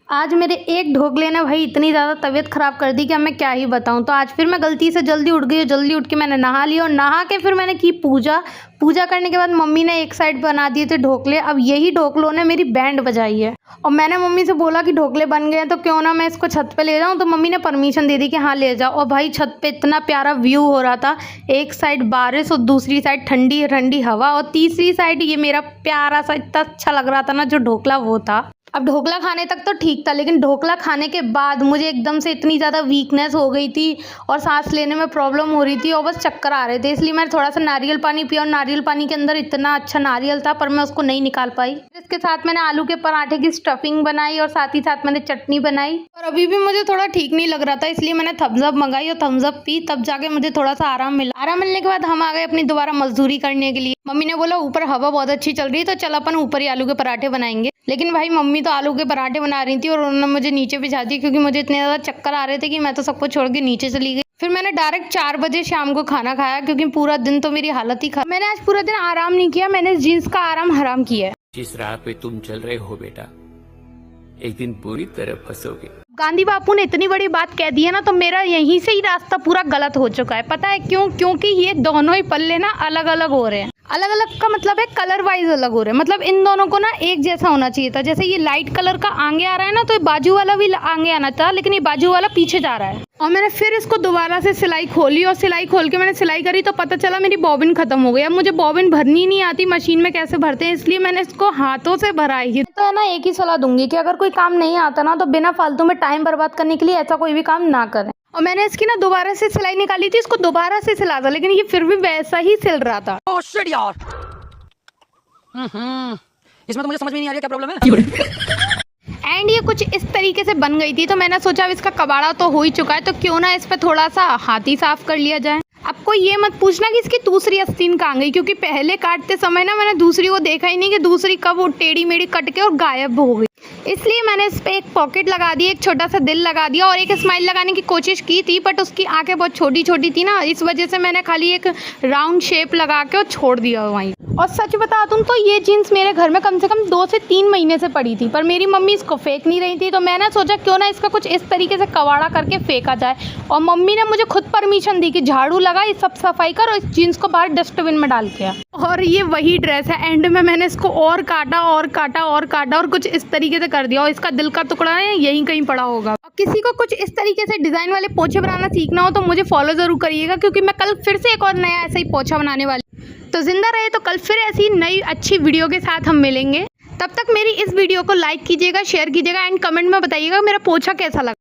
आज मेरे एक ढोकले ने भाई इतनी ज़्यादा तबीयत ख़राब कर दी कि अब मैं क्या ही बताऊँ। तो आज फिर मैं गलती से जल्दी उठ गई और जल्दी उठ के मैंने नहा लिया और नहा के फिर मैंने की पूजा करने के बाद मम्मी ने एक साइड बना दिए थे ढोकले। अब यही ढोकलों ने मेरी बैंड बजाई है और मैंने मम्मी से बोला कि ढोकले बन गए हैं तो क्यों ना मैं इसको छत पे ले जाऊँ। तो मम्मी ने परमिशन दे दी कि हाँ ले जाओ। और भाई छत पे इतना प्यारा व्यू हो रहा था, एक साइड बारिश और दूसरी साइड ठंडी ठंडी हवा और तीसरी साइड ये मेरा प्यारा सा इतना अच्छा लग रहा था ना जो ढोकला वो था। अब ढोकला खाने तक तो ठीक था, लेकिन ढोकला खाने के बाद मुझे एकदम से इतनी ज़्यादा वीकनेस हो गई थी और सांस लेने में प्रॉब्लम हो रही थी और बस चक्कर आ रहे थे। इसलिए मैंने थोड़ा सा नारियल पानी पिया और नारियल पानी के अंदर इतना अच्छा नारियल था पर मैं उसको नहीं निकाल पाई। इसके साथ मैंने आलू के पराठे की स्टफिंग बनाई और साथ ही साथ मैंने चटनी बनाई और अभी भी मुझे थोड़ा ठीक नहीं लग रहा था, इसलिए मैंने थम्स अप मंगाई और थम्स अप पी, तब जाके मुझे थोड़ा सा आराम मिला। आराम मिलने के बाद हम आ गए अपनी दोबारा मजदूरी करने के लिए। मम्मी ने बोला ऊपर हवा बहुत अच्छी चल रही है तो चल अपन ऊपर ही आलू के पराठे बनाएंगे। लेकिन भाई मम्मी तो आलू के पराठे बना रही थी और उन्होंने मुझे नीचे बिछा दिया क्योंकि मुझे इतने ज़्यादा चक्कर आ रहे थे कि मैं तो सबको छोड़ के नीचे चली गई। फिर मैंने डायरेक्ट 4 बजे शाम को खाना खाया क्योंकि पूरा दिन तो मेरी हालत ही खराब। मैंने आज पूरा दिन आराम नहीं किया, मैंने इस जीन्स का आराम हराम किया है। जिस राह पे तुम चल रहे हो बेटा, एक दिन पूरी तरह फंसोगे। गांधी बापू ने इतनी बड़ी बात कह दी है ना तो मेरा यहीं से ही रास्ता पूरा गलत हो चुका है। पता है क्यों? क्योंकि ये दोनों ही पल्ले ना अलग अलग हो रहे हैं। अलग अलग का मतलब है कलर वाइज अलग हो रहे हैं। मतलब इन दोनों को ना एक जैसा होना चाहिए था। जैसे ये लाइट कलर का आगे आ रहा है ना तो ये बाजू वाला भी आगे आना था, लेकिन ये बाजू वाला पीछे जा रहा है। और मैंने फिर इसको दोबारा से सिलाई खोली और सिलाई खोल के मैंने सिलाई करी तो पता चला मेरी बॉबिन खत्म हो गई। अब मुझे बॉबिन भरनी नहीं आती, मशीन में कैसे भरते हैं, इसलिए मैंने इसको हाथों से भराई। तो है ना एक ही सलाह दूंगी कि अगर कोई काम नहीं आता ना तो बिना फालतू में टाइम बर्बाद करने के लिए ऐसा कोई भी काम ना करें। और मैंने इसकी ना दोबारा से सिलाई निकाली थी, इसको दोबारा से सिला था, लेकिन ये फिर भी वैसा ही सिल रहा था। ओह शिट यार, इसमें तो मुझे समझ में नहीं आ रहा क्या प्रॉब्लम है। एंड ये कुछ इस तरीके से बन गई थी तो मैंने सोचा अब इसका कबाड़ा तो हो ही चुका है तो क्यों ना इस पे थोड़ा सा हाथ ही साफ कर लिया जाए। आपको ये मत पूछना कि इसकी दूसरी आस्तीन कहाँ गई, क्योंकि पहले काटते समय ना मैंने दूसरी को देखा ही नहीं कि दूसरी कब वो टेढ़ी मेढ़ी कट के और गायब हो गई। इसलिए मैंने इस पे एक पॉकेट लगा दी, एक छोटा सा दिल लगा दिया और एक स्माइल लगाने की कोशिश की थी, बट उसकी आंखें बहुत छोटी छोटी थी ना, इस वजह से मैंने खाली एक राउंड शेप लगा के और छोड़ दिया वहीं। और सच बता दूं तो ये जीन्स मेरे घर में कम से कम 2 से 3 महीने से पड़ी थी, पर मेरी मम्मी इसको फेंक नहीं रही थी तो मैंने सोचा क्यों ना इसका कुछ इस तरीके से कबाड़ा करके फेंका जाए। और मम्मी ने मुझे खुद परमिशन दी कि झाड़ू लगा, ये सब सफाई कर और इस जीन्स को बाहर डस्टबिन में डाल के आ। और ये वही ड्रेस है। एंड में मैंने इसको और काटा और काटा और काटा और कुछ इस तरीके से कर दिया और इसका दिल का टुकड़ा है यहीं कहीं पड़ा होगा। और किसी को कुछ इस तरीके से डिजाइन वाले पोछे बनाना सीखना हो तो मुझे फॉलो जरूर करिएगा, क्योंकि मैं कल फिर से एक और नया ऐसा ही पोछा बनाने वाली। तो जिंदा रहे तो कल फिर ऐसी नई अच्छी वीडियो के साथ हम मिलेंगे। तब तक मेरी इस वीडियो को लाइक कीजिएगा, शेयर कीजिएगा एंड कमेंट में बताइएगा मेरा पोछा कैसा लगा।